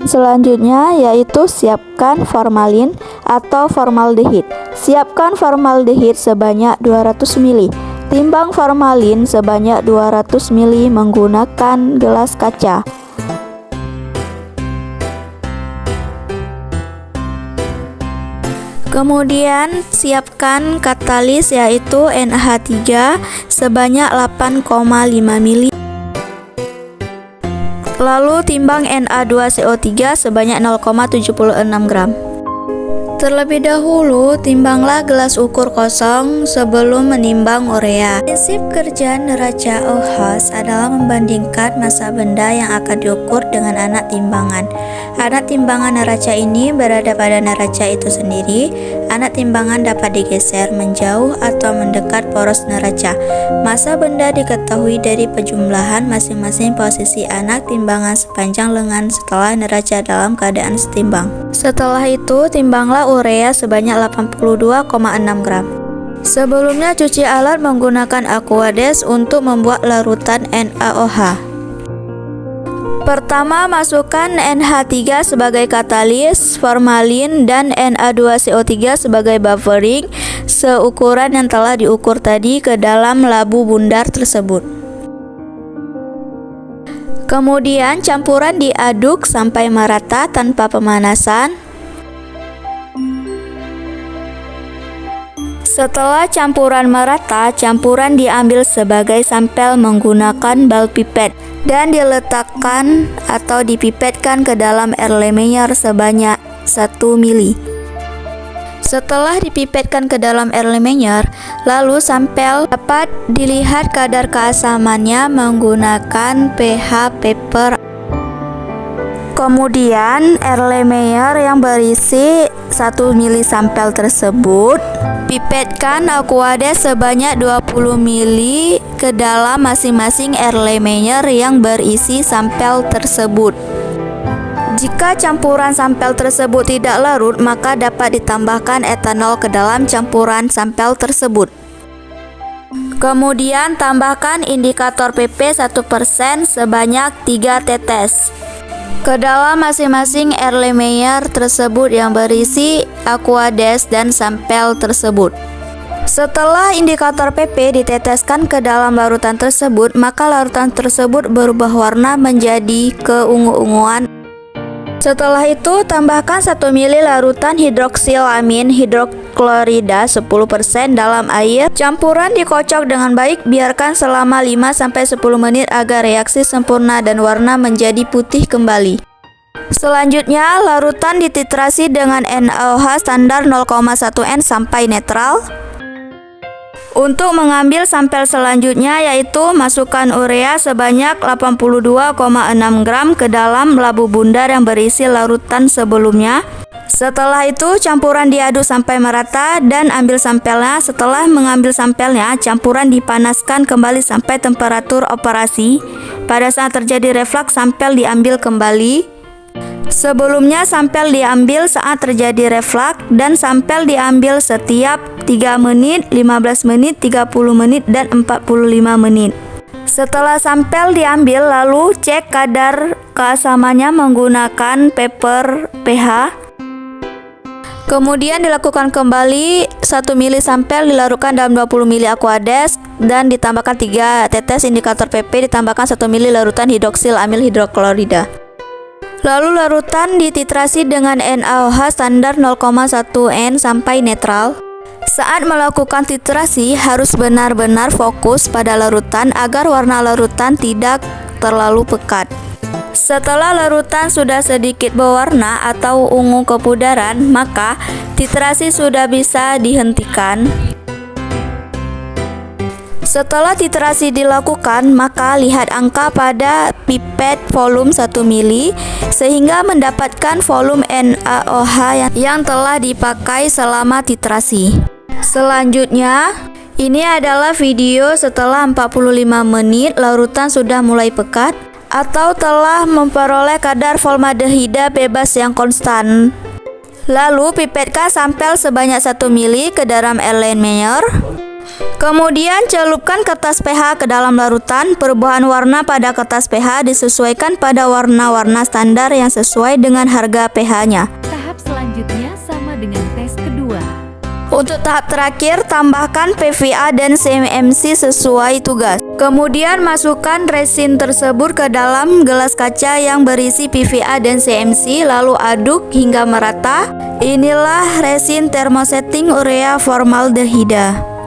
Selanjutnya yaitu siapkan formalin atau formaldehid. Siapkan formaldehid sebanyak 200 ml. Timbang formalin sebanyak 200 ml menggunakan gelas kaca. Kemudian siapkan katalis yaitu NaH3 sebanyak 8,5 ml. Lalu timbang Na2CO3 sebanyak 0,76 gram. Terlebih dahulu, timbanglah gelas ukur kosong sebelum menimbang urea. Prinsip kerja neraca OHS adalah membandingkan massa benda yang akan diukur dengan anak timbangan. Anak timbangan neraca ini berada pada neraca itu sendiri. Anak timbangan dapat digeser menjauh atau mendekat poros neraca. Massa benda diketahui dari penjumlahan masing-masing posisi anak timbangan sepanjang lengan setelah neraca dalam keadaan setimbang. Setelah itu, timbanglah urea sebanyak 82,6 gram. Sebelumnya cuci alat menggunakan Aquades untuk membuat larutan NaOH. Pertama, masukkan NH3 sebagai katalis, formalin, dan Na2CO3 sebagai buffering seukuran yang telah diukur tadi ke dalam labu bundar tersebut. Kemudian campuran diaduk sampai merata tanpa pemanasan. Setelah campuran merata, campuran diambil sebagai sampel menggunakan bal pipet dan diletakkan atau dipipetkan ke dalam Erlenmeyer sebanyak 1 ml. Setelah dipipetkan ke dalam Erlenmeyer, lalu sampel dapat dilihat kadar keasamannya menggunakan pH paper. Kemudian Erlenmeyer yang berisi 1 ml sampel tersebut pipetkan Aquades sebanyak 20 ml ke dalam masing-masing Erlenmeyer yang berisi sampel tersebut. Jika campuran sampel tersebut tidak larut, maka dapat ditambahkan etanol ke dalam campuran sampel tersebut. Kemudian tambahkan indikator PP 1% sebanyak 3 tetes ke dalam masing-masing Erlenmeyer tersebut yang berisi Aquades dan sampel tersebut. Setelah indikator PP diteteskan ke dalam larutan tersebut, maka larutan tersebut berubah warna menjadi keungu-unguan. Setelah itu, tambahkan 1 ml larutan hidroksilamin hidroklorida 10% dalam air. Campuran dikocok dengan baik, biarkan selama 5-10 menit agar reaksi sempurna dan warna menjadi putih kembali. Selanjutnya, larutan dititrasi dengan NaOH standar 0,1 N sampai netral. Untuk mengambil sampel selanjutnya yaitu masukkan urea sebanyak 82,6 gram ke dalam labu bundar yang berisi larutan sebelumnya. Setelah itu campuran diaduk sampai merata dan ambil sampelnya. Setelah mengambil sampelnya, campuran dipanaskan kembali sampai temperatur operasi. Pada saat terjadi reflux, sampel diambil kembali. Sebelumnya sampel diambil saat terjadi reflux dan sampel diambil setiap 3 menit, 15 menit, 30 menit, dan 45 menit. Setelah sampel diambil, lalu cek kadar keasamannya menggunakan paper pH. Kemudian dilakukan kembali 1 ml sampel dilarutkan dalam 20 ml Aquades dan ditambahkan 3 tetes indikator PP, ditambahkan 1 ml larutan hidroksilamil hidroklorida. Lalu larutan dititrasi dengan NaOH standar 0,1 N sampai netral. Saat melakukan titrasi harus benar-benar fokus pada larutan agar warna larutan tidak terlalu pekat. Setelah larutan sudah sedikit berwarna atau ungu kepudaran, maka titrasi sudah bisa dihentikan. Setelah titrasi dilakukan, maka lihat angka pada pipet volume 1 ml sehingga mendapatkan volume NaOH yang telah dipakai selama titrasi. Selanjutnya, ini adalah video setelah 45 menit larutan sudah mulai pekat atau telah memperoleh kadar formaldehida bebas yang konstan. Lalu pipetkan sampel sebanyak 1 ml ke dalam Erlenmeyer. Kemudian celupkan kertas pH ke dalam larutan. Perubahan warna pada kertas pH disesuaikan pada warna-warna standar yang sesuai dengan harga pH-nya. Tahap selanjutnya sama dengan tes kedua. Untuk tahap terakhir, tambahkan PVA dan CMC sesuai tugas. Kemudian masukkan resin tersebut ke dalam gelas kaca yang berisi PVA dan CMC, lalu aduk hingga merata. Inilah resin thermosetting urea formaldehida.